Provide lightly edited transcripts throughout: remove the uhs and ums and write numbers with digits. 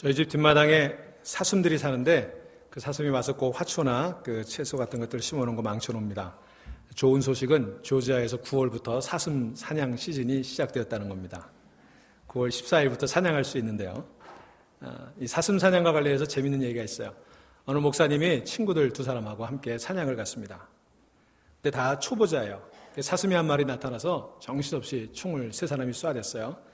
저희 집 뒷마당에 사슴들이 사는데 그 사슴이 와서 꼭 화초나 그 채소 같은 것들을 심어놓은 거 망쳐놓습니다. 좋은 소식은 조지아에서 9월부터 사슴 사냥 시즌이 시작되었다는 겁니다. 9월 14일부터 사냥할 수 있는데요. 이 사슴 사냥과 관련해서 재밌는 얘기가 있어요. 어느 목사님이 친구들 두 사람하고 함께 사냥을 갔습니다. 근데 다 초보자예요. 사슴이 한 마리 나타나서 정신없이 총을 세 사람이 쏴댔어요.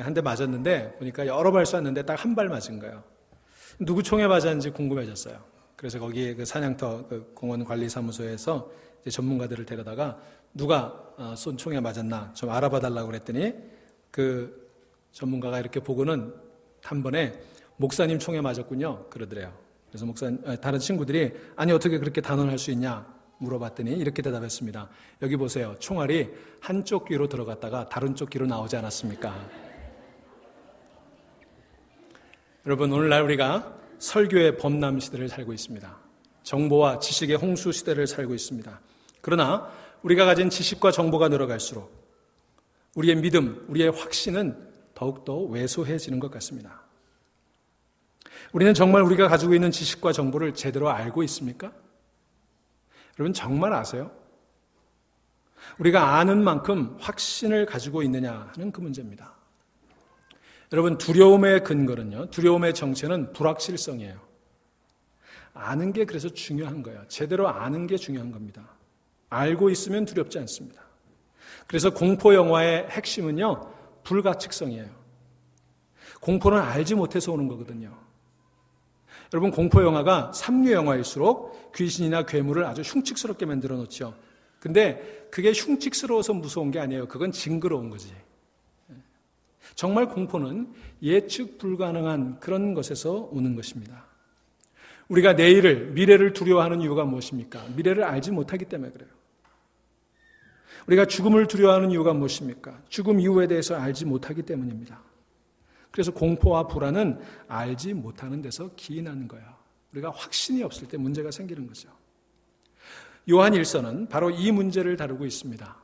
한 대 맞았는데 보니까 여러 발 쐈는데 딱 한 발 맞은 거예요. 누구 총에 맞았는지 궁금해졌어요. 그래서 거기 그 사냥터 그 공원 관리사무소에서 이제 전문가들을 데려다가 누가 쏜 총에 맞았나 좀 알아봐 달라고 그랬더니 그 전문가가 이렇게 보고는 단번에 목사님 총에 맞았군요 그러더래요. 그래서 다른 친구들이 아니 어떻게 그렇게 단언할 수 있냐 물어봤더니 이렇게 대답했습니다. 여기 보세요. 총알이 한쪽 귀로 들어갔다가 다른 쪽 귀로 나오지 않았습니까? 여러분, 오늘날 우리가 설교의 범람 시대를 살고 있습니다. 정보와 지식의 홍수 시대를 살고 있습니다. 그러나 우리가 가진 지식과 정보가 늘어갈수록 우리의 믿음, 우리의 확신은 더욱더 왜소해지는 것 같습니다. 우리는 정말 우리가 가지고 있는 지식과 정보를 제대로 알고 있습니까? 여러분, 정말 아세요? 우리가 아는 만큼 확신을 가지고 있느냐 하는 그 문제입니다. 여러분, 두려움의 근거는요, 두려움의 정체는 불확실성이에요. 아는 게 그래서 중요한 거예요. 제대로 아는 게 중요한 겁니다. 알고 있으면 두렵지 않습니다. 그래서 공포 영화의 핵심은요, 불가측성이에요. 공포는 알지 못해서 오는 거거든요. 여러분, 공포 영화가 삼류 영화일수록 귀신이나 괴물을 아주 흉측스럽게 만들어 놓죠. 근데 그게 흉측스러워서 무서운 게 아니에요. 그건 징그러운 거지. 정말 공포는 예측 불가능한 그런 것에서 오는 것입니다. 우리가 미래를 두려워하는 이유가 무엇입니까? 미래를 알지 못하기 때문에 그래요. 우리가 죽음을 두려워하는 이유가 무엇입니까? 죽음 이후에 대해서 알지 못하기 때문입니다. 그래서 공포와 불안은 알지 못하는 데서 기인하는 거예요. 우리가 확신이 없을 때 문제가 생기는 거죠. 요한 1서는 바로 이 문제를 다루고 있습니다.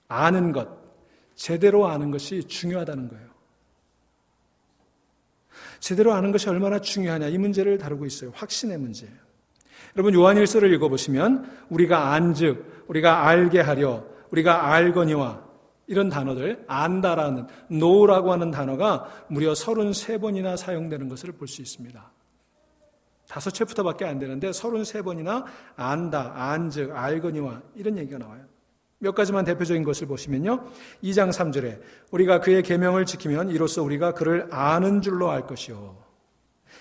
아는 것, 제대로 아는 것이 중요하다는 거예요. 제대로 아는 것이 얼마나 중요하냐 이 문제를 다루고 있어요. 확신의 문제예요. 여러분, 요한 1서를 읽어보시면 우리가 안즉, 우리가 알게 하려, 우리가 알거니와 이런 단어들, 안다라는, know라고 하는 단어가 무려 33번이나 사용되는 것을 볼 수 있습니다. 5챕터밖에 안 되는데 33번이나 안다, 안즉, 알거니와 이런 얘기가 나와요. 몇 가지만 대표적인 것을 보시면요. 2장 3절에 우리가 그의 계명을 지키면 이로써 우리가 그를 아는 줄로 알 것이요.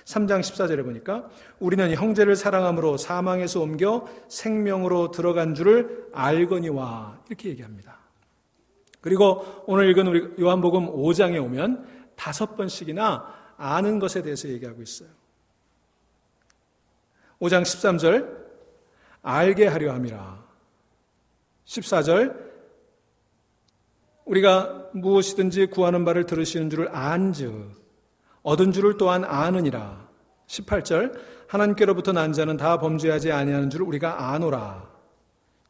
3장 14절에 보니까 우리는 형제를 사랑함으로 사망에서 옮겨 생명으로 들어간 줄을 알거니와 이렇게 얘기합니다. 그리고 오늘 읽은 우리 요한복음 5장에 오면 5번씩이나 아는 것에 대해서 얘기하고 있어요. 5장 13절 알게 하려 함이라. 14절 우리가 무엇이든지 구하는 바를 들으시는 줄을 안즉 얻은 줄을 또한 아느니라. 18절 하나님께로부터 난 자는 다 범죄하지 아니하는 줄을 우리가 아노라.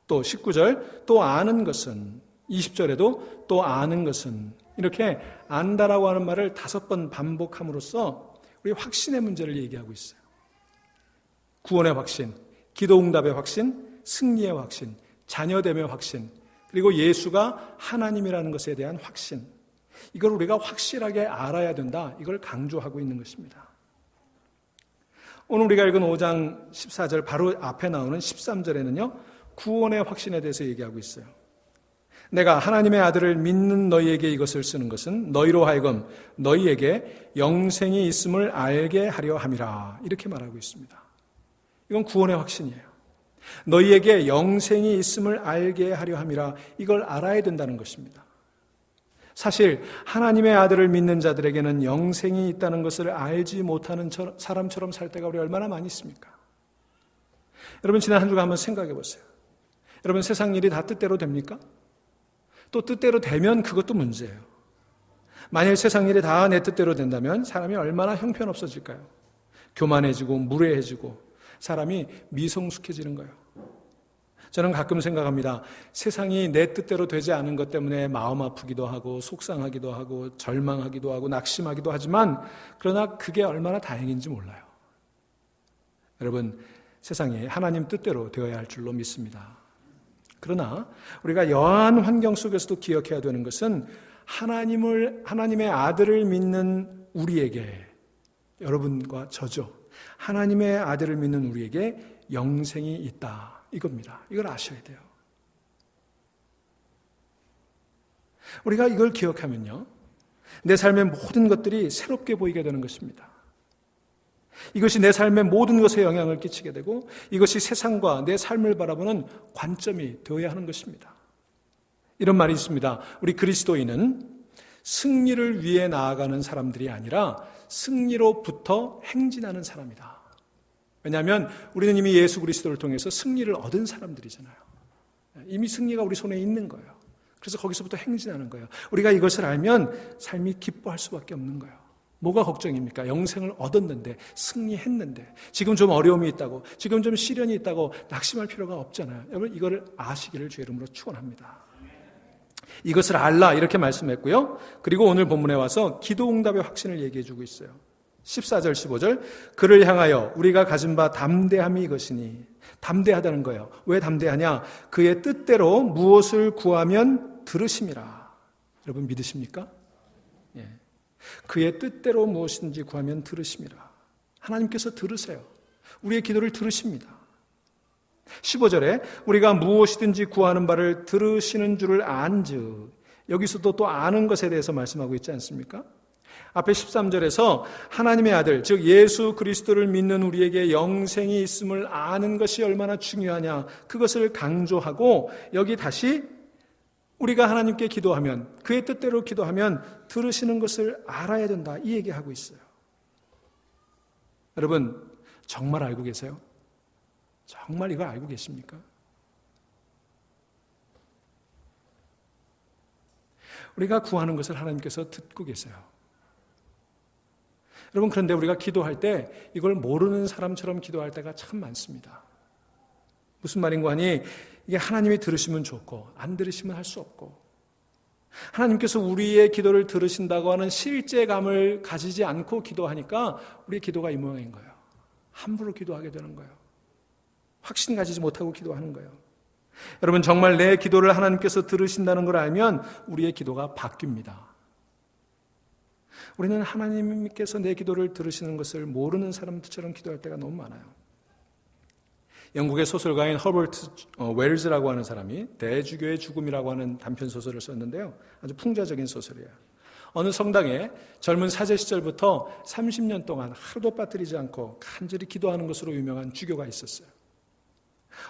또 19절 또 아는 것은 20절에도 또 아는 것은 이렇게 안다라고 하는 말을 5번 반복함으로써 우리 확신의 문제를 얘기하고 있어요. 구원의 확신, 기도응답의 확신, 승리의 확신, 자녀됨의 확신, 그리고 예수가 하나님이라는 것에 대한 확신. 이걸 우리가 확실하게 알아야 된다. 이걸 강조하고 있는 것입니다. 오늘 우리가 읽은 5장 14절 바로 앞에 나오는 13절에는요. 구원의 확신에 대해서 얘기하고 있어요. 내가 하나님의 아들을 믿는 너희에게 이것을 쓰는 것은 너희로 하여금 너희에게 영생이 있음을 알게 하려 함이라. 이렇게 말하고 있습니다. 이건 구원의 확신이에요. 너희에게 영생이 있음을 알게 하려 함이라. 이걸 알아야 된다는 것입니다. 사실 하나님의 아들을 믿는 자들에게는 영생이 있다는 것을 알지 못하는 사람처럼 살 때가 우리 얼마나 많이 있습니까? 여러분, 지난 한 주간 한번 생각해 보세요. 여러분, 세상 일이 다 뜻대로 됩니까? 또 뜻대로 되면 그것도 문제예요. 만일 세상 일이 다 내 뜻대로 된다면 사람이 얼마나 형편없어질까요? 교만해지고 무례해지고 사람이 미성숙해지는 거예요. 저는 가끔 생각합니다. 세상이 내 뜻대로 되지 않은 것 때문에 마음 아프기도 하고 속상하기도 하고 절망하기도 하고 낙심하기도 하지만 그러나 그게 얼마나 다행인지 몰라요. 여러분, 세상이 하나님 뜻대로 되어야 할 줄로 믿습니다. 그러나 우리가 여한 환경 속에서도 기억해야 되는 것은 하나님의 아들을 믿는 우리에게, 여러분과 저죠. 하나님의 아들을 믿는 우리에게 영생이 있다. 이겁니다. 이걸 아셔야 돼요. 우리가 이걸 기억하면요, 내 삶의 모든 것들이 새롭게 보이게 되는 것입니다. 이것이 내 삶의 모든 것에 영향을 끼치게 되고 이것이 세상과 내 삶을 바라보는 관점이 되어야 하는 것입니다. 이런 말이 있습니다. 우리 그리스도인은 승리를 위해 나아가는 사람들이 아니라 승리로부터 행진하는 사람이다. 왜냐하면 우리는 이미 예수 그리스도를 통해서 승리를 얻은 사람들이잖아요. 이미 승리가 우리 손에 있는 거예요. 그래서 거기서부터 행진하는 거예요. 우리가 이것을 알면 삶이 기뻐할 수밖에 없는 거예요. 뭐가 걱정입니까? 영생을 얻었는데, 승리했는데, 지금 좀 어려움이 있다고, 지금 좀 시련이 있다고 낙심할 필요가 없잖아요. 여러분, 이걸 아시기를 주의 이름으로 축원합니다. 이것을 알라, 이렇게 말씀했고요. 그리고 오늘 본문에 와서 기도 응답의 확신을 얘기해 주고 있어요. 14절 15절, 그를 향하여 우리가 가진 바 담대함이 이것이니, 담대하다는 거예요. 왜 담대하냐? 그의 뜻대로 무엇을 구하면 들으심이라. 여러분 믿으십니까? 예. 그의 뜻대로 무엇인지 구하면 들으심이라. 하나님께서 들으세요. 우리의 기도를 들으십니다. 15절에 우리가 무엇이든지 구하는 바를 들으시는 줄을 안즉, 여기서도 또 아는 것에 대해서 말씀하고 있지 않습니까? 앞에 13절에서 하나님의 아들, 즉 예수 그리스도를 믿는 우리에게 영생이 있음을 아는 것이 얼마나 중요하냐, 그것을 강조하고 여기 다시 우리가 하나님께 기도하면, 그의 뜻대로 기도하면 들으시는 것을 알아야 된다, 이 얘기하고 있어요. 여러분, 정말 알고 계세요? 정말 이걸 알고 계십니까? 우리가 구하는 것을 하나님께서 듣고 계세요. 여러분, 그런데 우리가 기도할 때 이걸 모르는 사람처럼 기도할 때가 참 많습니다. 무슨 말인고 하니, 이게 하나님이 들으시면 좋고 안 들으시면 할 수 없고, 하나님께서 우리의 기도를 들으신다고 하는 실제감을 가지지 않고 기도하니까 우리의 기도가 이 모양인 거예요. 함부로 기도하게 되는 거예요. 확신 가지지 못하고 기도하는 거예요. 여러분, 정말 내 기도를 하나님께서 들으신다는 걸 알면 우리의 기도가 바뀝니다. 우리는 하나님께서 내 기도를 들으시는 것을 모르는 사람들처럼 기도할 때가 너무 많아요. 영국의 소설가인 허버트 웰즈라고 하는 사람이 대주교의 죽음이라고 하는 단편소설을 썼는데요, 아주 풍자적인 소설이에요. 어느 성당에 젊은 사제 시절부터 30년 동안 하루도 빠뜨리지 않고 간절히 기도하는 것으로 유명한 주교가 있었어요.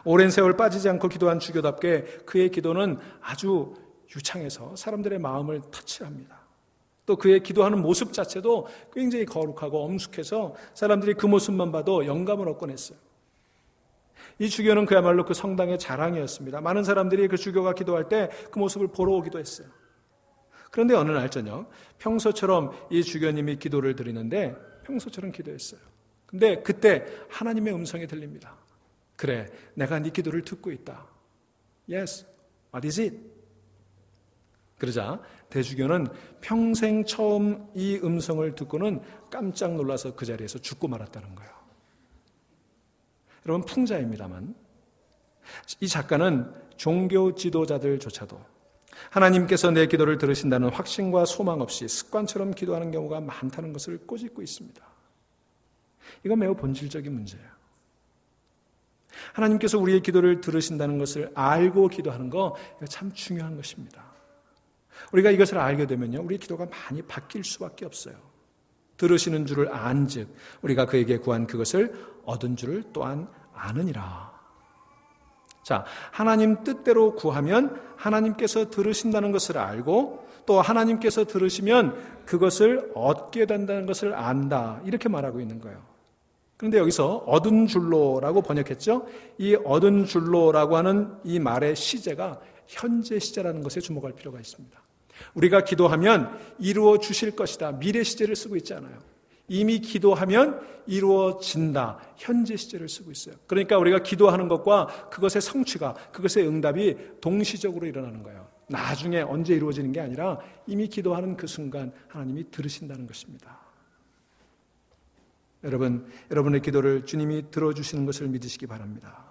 오랜 세월 빠지지 않고 기도한 주교답게 그의 기도는 아주 유창해서 사람들의 마음을 터치합니다. 또 그의 기도하는 모습 자체도 굉장히 거룩하고 엄숙해서 사람들이 그 모습만 봐도 영감을 얻곤 했어요. 이 주교는 그야말로 그 성당의 자랑이었습니다. 많은 사람들이 그 주교가 기도할 때 그 모습을 보러 오기도 했어요. 그런데 어느 날 저녁, 평소처럼 이 주교님이 기도를 드리는데 평소처럼 기도했어요. 근데 그때 하나님의 음성이 들립니다. 그래, 내가 네 기도를 듣고 있다. Yes, what is it? 그러자 대주교는 평생 처음 이 음성을 듣고는 깜짝 놀라서 그 자리에서 죽고 말았다는 거예요. 여러분, 풍자입니다만 이 작가는 종교 지도자들조차도 하나님께서 내 기도를 들으신다는 확신과 소망 없이 습관처럼 기도하는 경우가 많다는 것을 꼬집고 있습니다. 이건 매우 본질적인 문제예요. 하나님께서 우리의 기도를 들으신다는 것을 알고 기도하는 거, 이거 참 중요한 것입니다. 우리가 이것을 알게 되면요, 우리의 기도가 많이 바뀔 수밖에 없어요. 들으시는 줄을 안즉 우리가 그에게 구한 그것을 얻은 줄을 또한 아느니라. 자, 하나님 뜻대로 구하면 하나님께서 들으신다는 것을 알고, 또 하나님께서 들으시면 그것을 얻게 된다는 것을 안다, 이렇게 말하고 있는 거예요. 그런데 여기서 얻은 줄로라고 번역했죠. 이 얻은 줄로라고 하는 이 말의 시제가 현재 시제라는 것에 주목할 필요가 있습니다. 우리가 기도하면 이루어 주실 것이다, 미래 시제를 쓰고 있지 않아요. 이미 기도하면 이루어진다. 현재 시제를 쓰고 있어요. 그러니까 우리가 기도하는 것과 그것의 성취가, 그것의 응답이 동시적으로 일어나는 거예요. 나중에 언제 이루어지는 게 아니라 이미 기도하는 그 순간 하나님이 들으신다는 것입니다. 여러분, 여러분의 기도를 주님이 들어주시는 것을 믿으시기 바랍니다.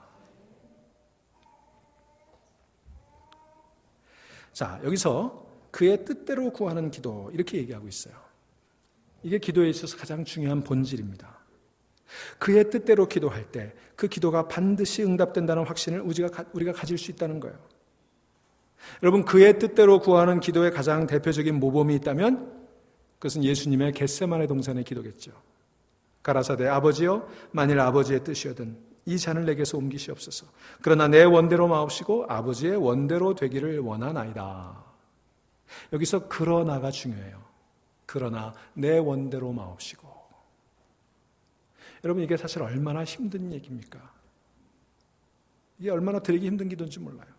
자, 여기서 그의 뜻대로 구하는 기도, 이렇게 얘기하고 있어요. 이게 기도에 있어서 가장 중요한 본질입니다. 그의 뜻대로 기도할 때 그 기도가 반드시 응답된다는 확신을 우리가 가질 수 있다는 거예요. 여러분, 그의 뜻대로 구하는 기도의 가장 대표적인 모범이 있다면 그것은 예수님의 겟세마네 동산의 기도겠죠. 가라사대 아버지여, 만일 아버지의 뜻이거든 이 잔을 내게서 옮기시옵소서. 그러나 내 원대로 마옵시고 아버지의 원대로 되기를 원하나이다. 여기서 그러나가 중요해요. 그러나 내 원대로 마옵시고. 여러분, 이게 사실 얼마나 힘든 얘기입니까? 이게 얼마나 드리기 힘든 기도인지 몰라요.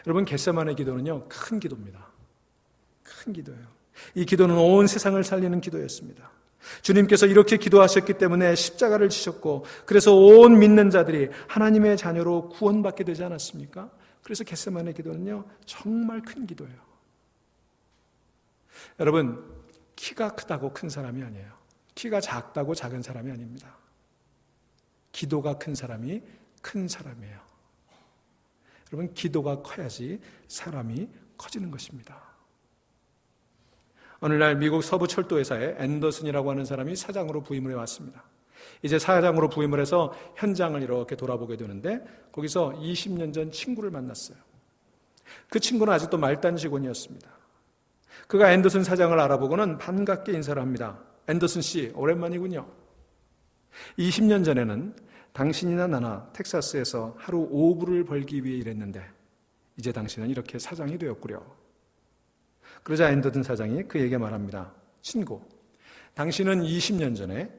여러분, 겟세마네 기도는요, 큰 기도입니다. 큰 기도예요. 이 기도는 온 세상을 살리는 기도였습니다. 주님께서 이렇게 기도하셨기 때문에 십자가를 지셨고, 그래서 온 믿는 자들이 하나님의 자녀로 구원받게 되지 않았습니까? 그래서 겟세마네 기도는요, 정말 큰 기도예요. 여러분, 키가 크다고 큰 사람이 아니에요. 키가 작다고 작은 사람이 아닙니다. 기도가 큰 사람이 큰 사람이에요. 여러분, 기도가 커야지 사람이 커지는 것입니다. 어느 날 미국 서부 철도회사에 앤더슨이라고 하는 사람이 사장으로 부임을 해왔습니다. 이제 사장으로 부임을 해서 현장을 이렇게 돌아보게 되는데 거기서 20년 전 친구를 만났어요. 그 친구는 아직도 말단 직원이었습니다. 그가 앤더슨 사장을 알아보고는 반갑게 인사를 합니다. 앤더슨 씨, 오랜만이군요. 20년 전에는 당신이나 나나 텍사스에서 하루 5불을 벌기 위해 일했는데 이제 당신은 이렇게 사장이 되었구려. 그러자 앤더슨 사장이 그에게 말합니다. 친구, 당신은 20년 전에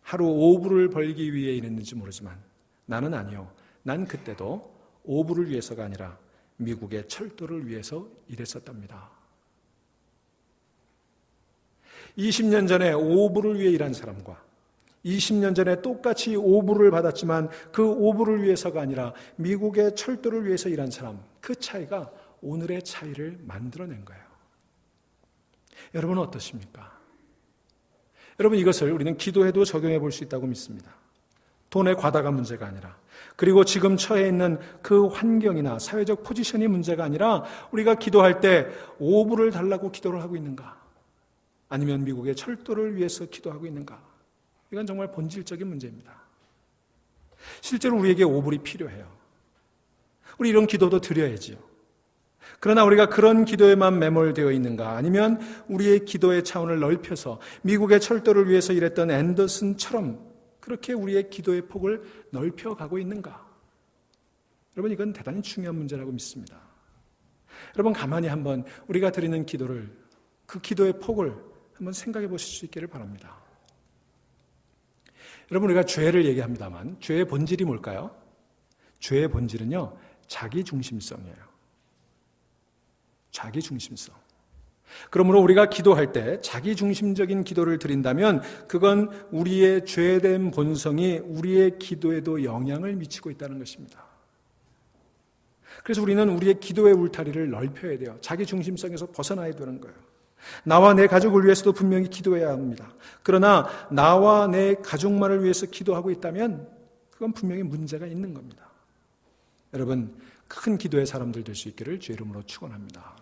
하루 5불을 벌기 위해 일했는지 모르지만 나는 아니요. 난 그때도 5불을 위해서가 아니라 미국의 철도를 위해서 일했었답니다. 20년 전에 5불을 위해 일한 사람과 20년 전에 똑같이 5불을 받았지만 그 5불을 위해서가 아니라 미국의 철도를 위해서 일한 사람, 그 차이가 오늘의 차이를 만들어낸 거예요. 여러분은 어떠십니까? 여러분, 이것을 우리는 기도에도 적용해 볼 수 있다고 믿습니다. 돈의 과다가 문제가 아니라, 그리고 지금 처해 있는 그 환경이나 사회적 포지션이 문제가 아니라 우리가 기도할 때 5불을 달라고 기도를 하고 있는가? 아니면 미국의 철도를 위해서 기도하고 있는가? 이건 정말 본질적인 문제입니다. 실제로 우리에게 5불이 필요해요. 우리 이런 기도도 드려야지요. 그러나 우리가 그런 기도에만 매몰되어 있는가? 아니면 우리의 기도의 차원을 넓혀서 미국의 철도를 위해서 일했던 앤더슨처럼 그렇게 우리의 기도의 폭을 넓혀가고 있는가? 여러분, 이건 대단히 중요한 문제라고 믿습니다. 여러분, 가만히 한번 우리가 드리는 기도를, 그 기도의 폭을 한번 생각해 보실 수 있기를 바랍니다. 여러분, 우리가 죄를 얘기합니다만 죄의 본질이 뭘까요? 죄의 본질은요, 자기중심성이에요. 자기중심성. 그러므로 우리가 기도할 때 자기중심적인 기도를 드린다면 그건 우리의 죄된 본성이 우리의 기도에도 영향을 미치고 있다는 것입니다. 그래서 우리는 우리의 기도의 울타리를 넓혀야 돼요. 자기중심성에서 벗어나야 되는 거예요. 나와 내 가족을 위해서도 분명히 기도해야 합니다. 그러나 나와 내 가족만을 위해서 기도하고 있다면 그건 분명히 문제가 있는 겁니다. 여러분, 큰 기도의 사람들 될 수 있기를 주의 이름으로 축원합니다.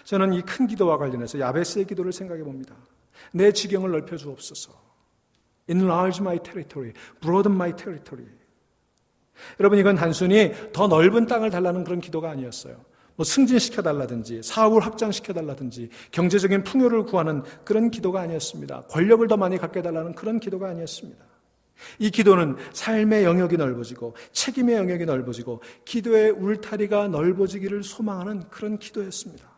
저는 이 큰 기도와 관련해서 야베스의 기도를 생각해 봅니다. 내 지경을 넓혀 주옵소서. Enlarge my territory, broaden my territory. 여러분, 이건 단순히 더 넓은 땅을 달라는 그런 기도가 아니었어요. 승진시켜달라든지 사업을 확장시켜달라든지 경제적인 풍요를 구하는 그런 기도가 아니었습니다. 권력을 더 많이 갖게 해달라는 그런 기도가 아니었습니다. 이 기도는 삶의 영역이 넓어지고 책임의 영역이 넓어지고 기도의 울타리가 넓어지기를 소망하는 그런 기도였습니다.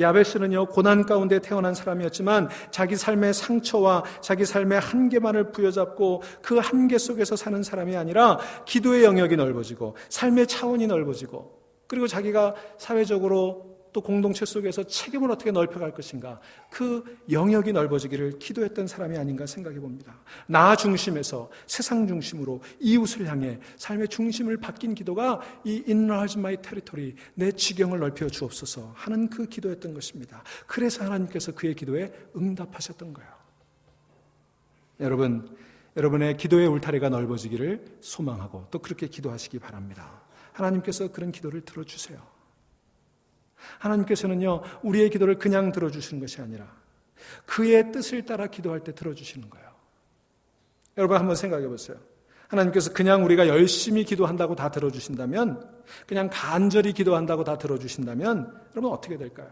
야베스는요, 고난 가운데 태어난 사람이었지만 자기 삶의 상처와 자기 삶의 한계만을 부여잡고 그 한계 속에서 사는 사람이 아니라 기도의 영역이 넓어지고 삶의 차원이 넓어지고 그리고 자기가 사회적으로 또 공동체 속에서 책임을 어떻게 넓혀갈 것인가, 그 영역이 넓어지기를 기도했던 사람이 아닌가 생각해 봅니다. 나 중심에서 세상 중심으로 이웃을 향해 삶의 중심을 바뀐 기도가 이 enlarge my territory, 내 지경을 넓혀 주옵소서 하는 그 기도였던 것입니다. 그래서 하나님께서 그의 기도에 응답하셨던 거예요. 여러분의 기도의 울타리가 넓어지기를 소망하고 또 그렇게 기도하시기 바랍니다. 하나님께서 그런 기도를 들어주세요. 하나님께서는요, 우리의 기도를 그냥 들어주시는 것이 아니라 그의 뜻을 따라 기도할 때 들어주시는 거예요. 여러분 한번 생각해 보세요. 하나님께서 그냥 우리가 열심히 기도한다고 다 들어주신다면, 그냥 간절히 기도한다고 다 들어주신다면 여러분 어떻게 될까요?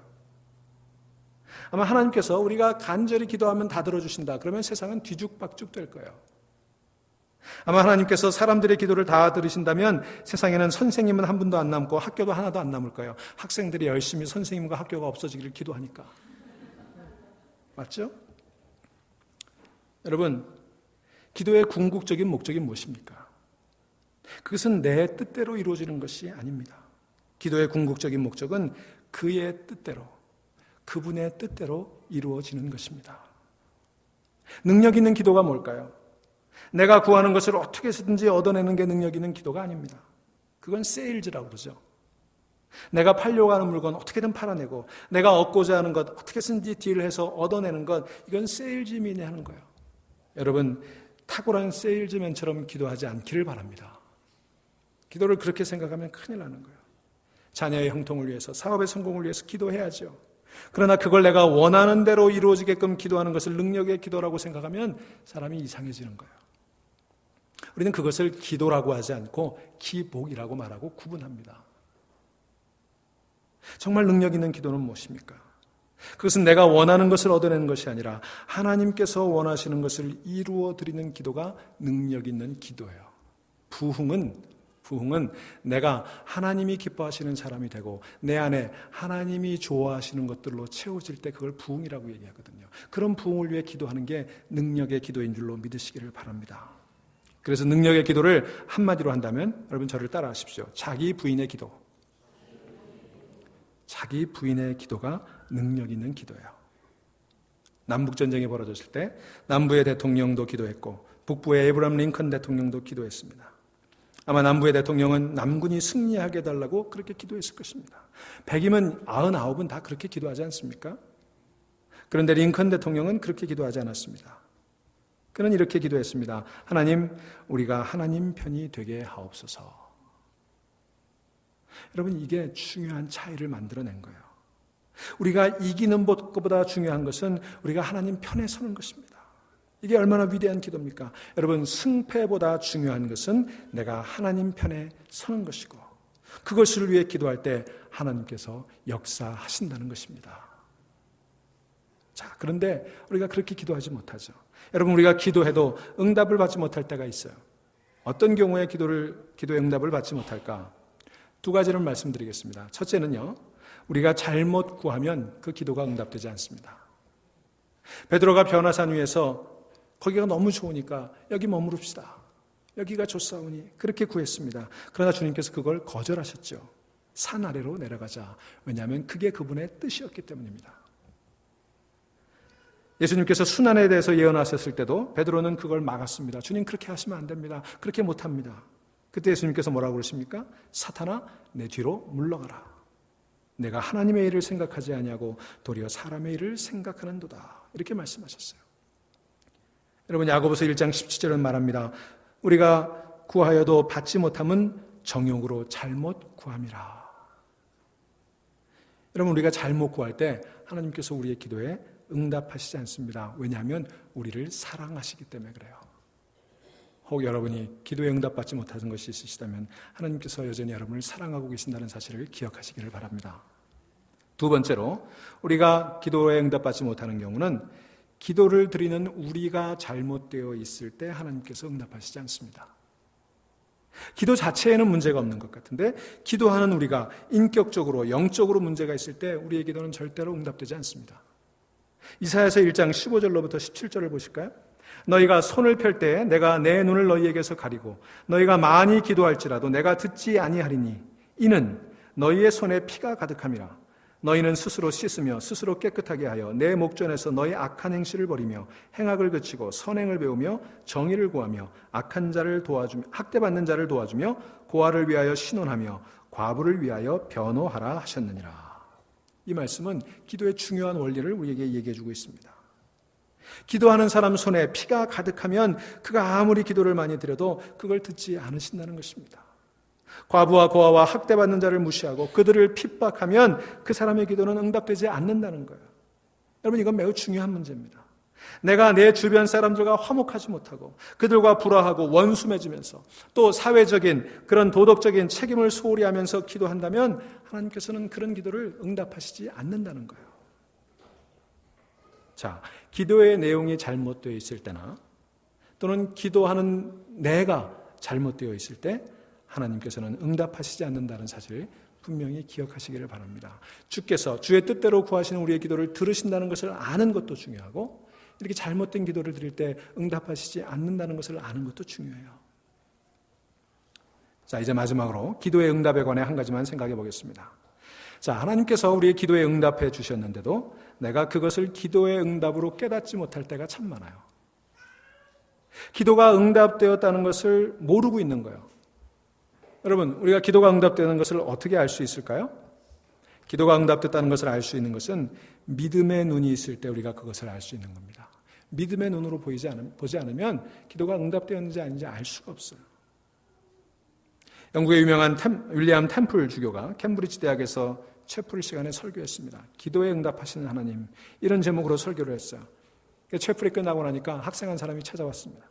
아마 하나님께서 우리가 간절히 기도하면 다 들어주신다 그러면 세상은 뒤죽박죽 될 거예요. 아마 하나님께서 사람들의 기도를 다 들으신다면 세상에는 선생님은 한 분도 안 남고 학교도 하나도 안 남을 거예요. 학생들이 열심히 선생님과 학교가 없어지기를 기도하니까. 맞죠? 여러분, 기도의 궁극적인 목적이 무엇입니까? 그것은 내 뜻대로 이루어지는 것이 아닙니다. 기도의 궁극적인 목적은 그의 뜻대로, 그분의 뜻대로 이루어지는 것입니다. 능력 있는 기도가 뭘까요? 내가 구하는 것을 어떻게 해서든지 얻어내는 게 능력 있는 기도가 아닙니다. 그건 세일즈라고 그러죠. 내가 팔려고 하는 물건 어떻게든 팔아내고, 내가 얻고자 하는 것 어떻게든지 딜해서 얻어내는 것, 이건 세일즈맨이 하는 거예요. 여러분, 탁월한 세일즈맨처럼 기도하지 않기를 바랍니다. 기도를 그렇게 생각하면 큰일 나는 거예요. 자녀의 형통을 위해서, 사업의 성공을 위해서 기도해야죠. 그러나 그걸 내가 원하는 대로 이루어지게끔 기도하는 것을 능력의 기도라고 생각하면 사람이 이상해지는 거예요. 우리는 그것을 기도라고 하지 않고 기복이라고 말하고 구분합니다. 정말 능력 있는 기도는 무엇입니까? 그것은 내가 원하는 것을 얻어내는 것이 아니라 하나님께서 원하시는 것을 이루어 드리는 기도가 능력 있는 기도예요. 부흥은 내가 하나님이 기뻐하시는 사람이 되고 내 안에 하나님이 좋아하시는 것들로 채워질 때 그걸 부흥이라고 얘기하거든요. 그런 부흥을 위해 기도하는 게 능력의 기도인 줄로 믿으시기를 바랍니다. 그래서 능력의 기도를 한마디로 한다면 여러분 저를 따라하십시오. 자기 부인의 기도. 자기 부인의 기도가 능력 있는 기도예요. 남북전쟁이 벌어졌을 때 남부의 대통령도 기도했고 북부의 에브라함 링컨 대통령도 기도했습니다. 아마 남부의 대통령은 남군이 승리하게 해달라고 그렇게 기도했을 것입니다. 100이면 99은 다 그렇게 기도하지 않습니까? 그런데 링컨 대통령은 그렇게 기도하지 않았습니다. 그는 이렇게 기도했습니다. 하나님, 우리가 하나님 편이 되게 하옵소서. 여러분, 이게 중요한 차이를 만들어낸 거예요. 우리가 이기는 것보다 중요한 것은 우리가 하나님 편에 서는 것입니다. 이게 얼마나 위대한 기도입니까? 여러분, 승패보다 중요한 것은 내가 하나님 편에 서는 것이고 그것을 위해 기도할 때 하나님께서 역사하신다는 것입니다. 자, 그런데 우리가 그렇게 기도하지 못하죠. 여러분, 우리가 기도해도 응답을 받지 못할 때가 있어요. 어떤 경우에 기도의 응답을 받지 못할까? 두 가지를 말씀드리겠습니다. 첫째는요, 우리가 잘못 구하면 그 기도가 응답되지 않습니다. 베드로가 변화산 위에서 거기가 너무 좋으니까 여기 머무릅시다. 여기가 좋사오니 그렇게 구했습니다. 그러나 주님께서 그걸 거절하셨죠. 산 아래로 내려가자. 왜냐하면 그게 그분의 뜻이었기 때문입니다. 예수님께서 순환에 대해서 예언하셨을 때도 베드로는 그걸 막았습니다. 주님, 그렇게 하시면 안 됩니다. 그렇게 못합니다. 그때 예수님께서 뭐라고 그러십니까? 사탄아, 내 뒤로 물러가라. 내가 하나님의 일을 생각하지 아니하고 도리어 사람의 일을 생각하는도다. 이렇게 말씀하셨어요. 여러분, 야고보서 1장 17절은 말합니다. 우리가 구하여도 받지 못함은 정욕으로 잘못 구함이라. 여러분, 우리가 잘못 구할 때 하나님께서 우리의 기도에 응답하시지 않습니다. 왜냐하면 우리를 사랑하시기 때문에 그래요. 혹 여러분이 기도에 응답받지 못하는 것이 있으시다면 하나님께서 여전히 여러분을 사랑하고 계신다는 사실을 기억하시기를 바랍니다. 두 번째로, 우리가 기도에 응답받지 못하는 경우는 기도를 드리는 우리가 잘못되어 있을 때 하나님께서 응답하시지 않습니다. 기도 자체에는 문제가 없는 것 같은데 기도하는 우리가 인격적으로, 영적으로 문제가 있을 때 우리의 기도는 절대로 응답되지 않습니다. 이사야서 1장 15절로부터 17절을 보실까요? 너희가 손을 펼 때 내가 내 눈을 너희에게서 가리고 너희가 많이 기도할지라도 내가 듣지 아니하리니 이는 너희의 손에 피가 가득함이라. 너희는 스스로 씻으며 스스로 깨끗하게 하여 내 목전에서 너희 악한 행실을 버리며 행악을 그치고 선행을 배우며 정의를 구하며 악한 자를 도와주며 학대받는 자를 도와주며 고아를 위하여 신원하며 과부를 위하여 변호하라 하셨느니라. 이 말씀은 기도의 중요한 원리를 우리에게 얘기해 주고 있습니다. 기도하는 사람 손에 피가 가득하면 그가 아무리 기도를 많이 드려도 그걸 듣지 않으신다는 것입니다. 과부와 고아와 학대받는 자를 무시하고 그들을 핍박하면 그 사람의 기도는 응답되지 않는다는 거예요. 여러분, 이건 매우 중요한 문제입니다. 내가 내 주변 사람들과 화목하지 못하고 그들과 불화하고 원수 맺으면서 또 사회적인 그런 도덕적인 책임을 소홀히 하면서 기도한다면 하나님께서는 그런 기도를 응답하시지 않는다는 거예요. 자, 기도의 내용이 잘못되어 있을 때나 또는 기도하는 내가 잘못되어 있을 때 하나님께서는 응답하시지 않는다는 사실을 분명히 기억하시기를 바랍니다. 주께서 주의 뜻대로 구하시는 우리의 기도를 들으신다는 것을 아는 것도 중요하고 이렇게 잘못된 기도를 드릴 때 응답하시지 않는다는 것을 아는 것도 중요해요. 자, 이제 마지막으로 기도의 응답에 관해 한 가지만 생각해 보겠습니다. 자, 하나님께서 우리의 기도에 응답해 주셨는데도 내가 그것을 기도의 응답으로 깨닫지 못할 때가 참 많아요. 기도가 응답되었다는 것을 모르고 있는 거예요. 여러분, 우리가 기도가 응답되는 것을 어떻게 알 수 있을까요? 기도가 응답됐다는 것을 알 수 있는 것은 믿음의 눈이 있을 때 우리가 그것을 알 수 있는 겁니다. 믿음의 눈으로 보지 않으면 기도가 응답되었는지 아닌지 알 수가 없어요. 영국의 유명한 윌리엄 템플 주교가 캠브리지 대학에서 채플 시간에 설교했습니다. 기도에 응답하시는 하나님, 이런 제목으로 설교를 했어요. 채플이 끝나고 나니까 학생 한 사람이 찾아왔습니다.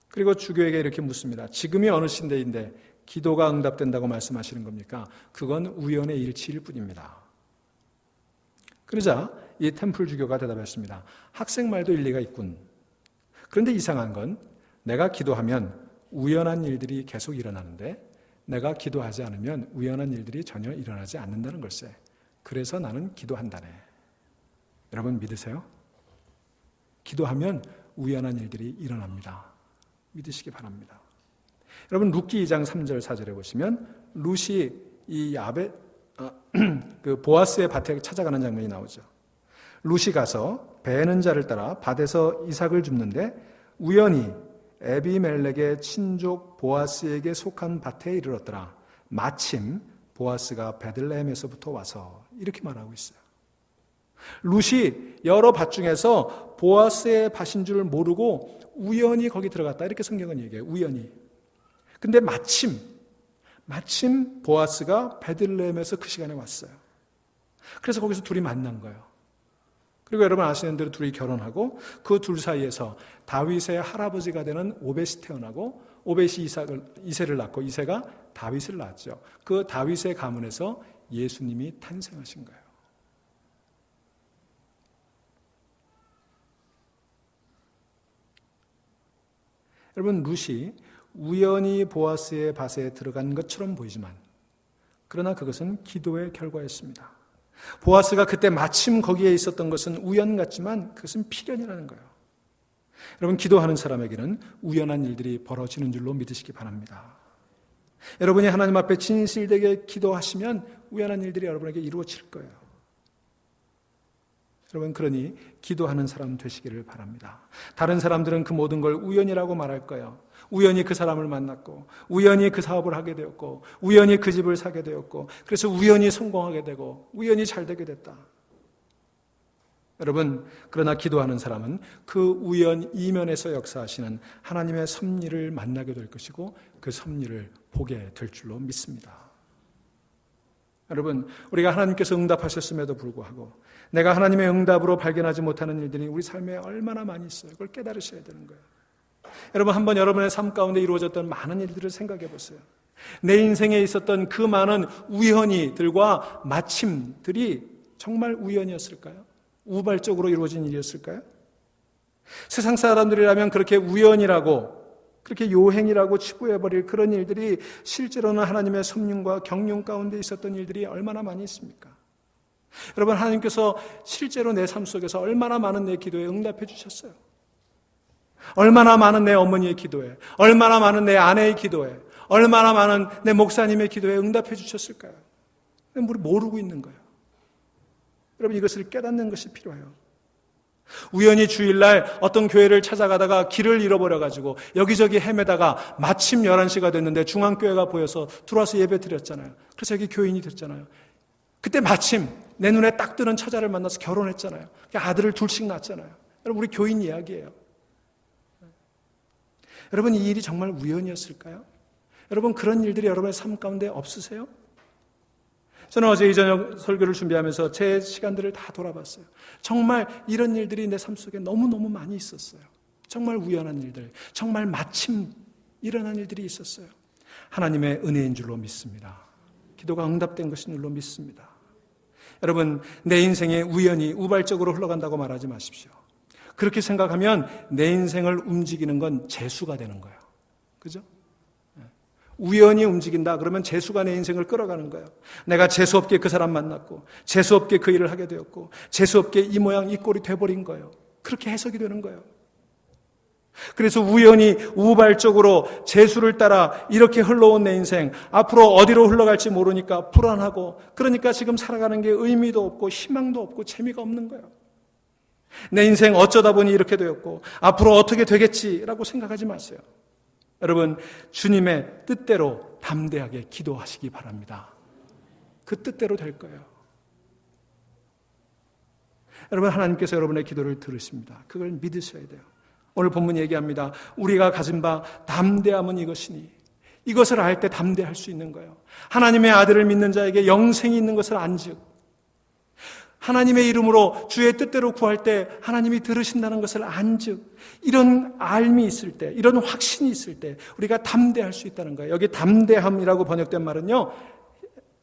그리고 주교에게 이렇게 묻습니다. 지금이 어느 시대인데 기도가 응답된다고 말씀하시는 겁니까? 그건 우연의 일치일 뿐입니다. 그러자 이 템플 주교가 대답했습니다. 학생 말도 일리가 있군. 그런데 이상한 건 내가 기도하면 우연한 일들이 계속 일어나는데 내가 기도하지 않으면 우연한 일들이 전혀 일어나지 않는다는 걸세. 그래서 나는 기도한다네. 여러분 믿으세요? 기도하면 우연한 일들이 일어납니다. 믿으시기 바랍니다. 여러분 룻기 2장 3절 4절에 보시면 룻이 이 그 보아스의 밭에 찾아가는 장면이 나오죠. 룻이 가서 베는 자를 따라 밭에서 이삭을 줍는데 우연히 에비멜렉의 친족 보아스에게 속한 밭에 이르렀더라. 마침 보아스가 베들레헴에서부터 와서 이렇게 말하고 있어요. 룻이 여러 밭 중에서 보아스의 밭인 줄 모르고 우연히 거기 들어갔다. 이렇게 성경은 얘기해요. 우연히. 근데 마침 보아스가 베들레헴에서 그 시간에 왔어요. 그래서 거기서 둘이 만난 거예요. 그리고 여러분 아시는 대로 둘이 결혼하고 그 둘 사이에서 다윗의 할아버지가 되는 오벳이 태어나고 오벳이 이새를 낳고 이새가 다윗을 낳았죠. 그 다윗의 가문에서 예수님이 탄생하신 거예요. 여러분 룻이 우연히 보아스의 밭에 들어간 것처럼 보이지만 그러나 그것은 기도의 결과였습니다. 보아스가 그때 마침 거기에 있었던 것은 우연 같지만 그것은 필연이라는 거예요. 여러분 기도하는 사람에게는 우연한 일들이 벌어지는 줄로 믿으시기 바랍니다. 여러분이 하나님 앞에 진실되게 기도하시면 우연한 일들이 여러분에게 이루어질 거예요. 여러분 그러니 기도하는 사람 되시기를 바랍니다. 다른 사람들은 그 모든 걸 우연이라고 말할 거예요. 우연히 그 사람을 만났고 우연히 그 사업을 하게 되었고 우연히 그 집을 사게 되었고 그래서 우연히 성공하게 되고 우연히 잘 되게 됐다. 여러분 그러나 기도하는 사람은 그 우연 이면에서 역사하시는 하나님의 섭리를 만나게 될 것이고 그 섭리를 보게 될 줄로 믿습니다. 여러분 우리가 하나님께서 응답하셨음에도 불구하고 내가 하나님의 응답으로 발견하지 못하는 일들이 우리 삶에 얼마나 많이 있어요. 그걸 깨달으셔야 되는 거예요. 여러분 한번 여러분의 삶 가운데 이루어졌던 많은 일들을 생각해 보세요. 내 인생에 있었던 그 많은 우연히들과 마침들이 정말 우연이었을까요? 우발적으로 이루어진 일이었을까요? 세상 사람들이라면 그렇게 우연이라고 그렇게 요행이라고 치부해버릴 그런 일들이 실제로는 하나님의 섭륜과 경륜 가운데 있었던 일들이 얼마나 많이 있습니까? 여러분 하나님께서 실제로 내 삶 속에서 얼마나 많은 내 기도에 응답해 주셨어요. 얼마나 많은 내 어머니의 기도에, 얼마나 많은 내 아내의 기도에, 얼마나 많은 내 목사님의 기도에 응답해 주셨을까요? 우리 모르고 있는 거예요. 여러분, 이것을 깨닫는 것이 필요해요. 우연히 주일날 어떤 교회를 찾아가다가 길을 잃어버려가지고 여기저기 헤매다가 마침 11시가 됐는데 중앙교회가 보여서 들어와서 예배 드렸잖아요. 그래서 여기 교인이 됐잖아요. 그때 마침 내 눈에 딱 뜨는 처자를 만나서 결혼했잖아요. 아들을 둘씩 낳았잖아요. 여러분, 우리 교인 이야기예요. 여러분, 이 일이 정말 우연이었을까요? 여러분, 그런 일들이 여러분의 삶 가운데 없으세요? 저는 어제 이 저녁 설교를 준비하면서 제 시간들을 다 돌아봤어요. 정말 이런 일들이 내 삶 속에 너무너무 많이 있었어요. 정말 우연한 일들, 정말 마침 일어난 일들이 있었어요. 하나님의 은혜인 줄로 믿습니다. 기도가 응답된 것인 줄로 믿습니다. 여러분, 내 인생에 우연히 우발적으로 흘러간다고 말하지 마십시오. 그렇게 생각하면 내 인생을 움직이는 건 재수가 되는 거예요. 그죠? 우연히 움직인다 그러면 재수가 내 인생을 끌어가는 거예요. 내가 재수없게 그 사람 만났고 재수없게 그 일을 하게 되었고 재수없게 이 모양 이 꼴이 돼버린 거예요. 그렇게 해석이 되는 거예요. 그래서 우연히 우발적으로 재수를 따라 이렇게 흘러온 내 인생, 앞으로 어디로 흘러갈지 모르니까 불안하고, 그러니까 지금 살아가는 게 의미도 없고 희망도 없고 재미가 없는 거예요. 내 인생 어쩌다 보니 이렇게 되었고 앞으로 어떻게 되겠지라고 생각하지 마세요. 여러분, 주님의 뜻대로 담대하게 기도하시기 바랍니다. 그 뜻대로 될 거예요. 여러분, 하나님께서 여러분의 기도를 들으십니다. 그걸 믿으셔야 돼요. 오늘 본문 얘기합니다. 우리가 가진 바 담대함은 이것이니, 이것을 알 때 담대할 수 있는 거예요. 하나님의 아들을 믿는 자에게 영생이 있는 것을 안즉, 하나님의 이름으로 주의 뜻대로 구할 때 하나님이 들으신다는 것을 안즉, 이런 알미 있을 때, 이런 확신이 있을 때 우리가 담대할 수 있다는 거예요. 여기 담대함이라고 번역된 말은요,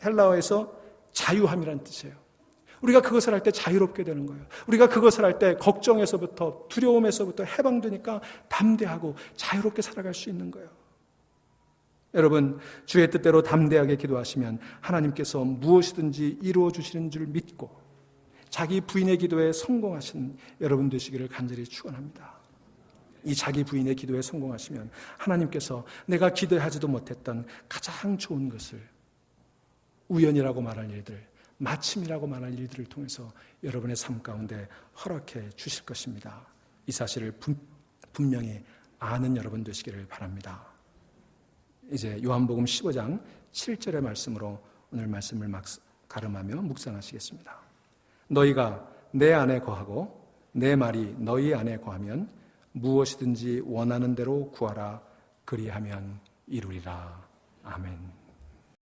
헬라어에서 자유함이라는 뜻이에요. 우리가 그것을 할 때 자유롭게 되는 거예요. 우리가 그것을 할 때 걱정에서부터, 두려움에서부터 해방되니까 담대하고 자유롭게 살아갈 수 있는 거예요. 여러분, 주의 뜻대로 담대하게 기도하시면 하나님께서 무엇이든지 이루어 주시는 줄 믿고 자기 부인의 기도에 성공하신 여러분 되시기를 간절히 축원합니다. 이 자기 부인의 기도에 성공하시면 하나님께서 내가 기대하지도 못했던 가장 좋은 것을, 우연이라고 말할 일들, 마침이라고 말할 일들을 통해서 여러분의 삶 가운데 허락해 주실 것입니다. 이 사실을 분명히 아는 여러분 되시기를 바랍니다. 이제 요한복음 15장 7절의 말씀으로 오늘 말씀을 가름하며 묵상하시겠습니다. 너희가 내 안에 거하고 내 말이 너희 안에 거하면 무엇이든지 원하는 대로 구하라, 그리하면 이루리라. 아멘.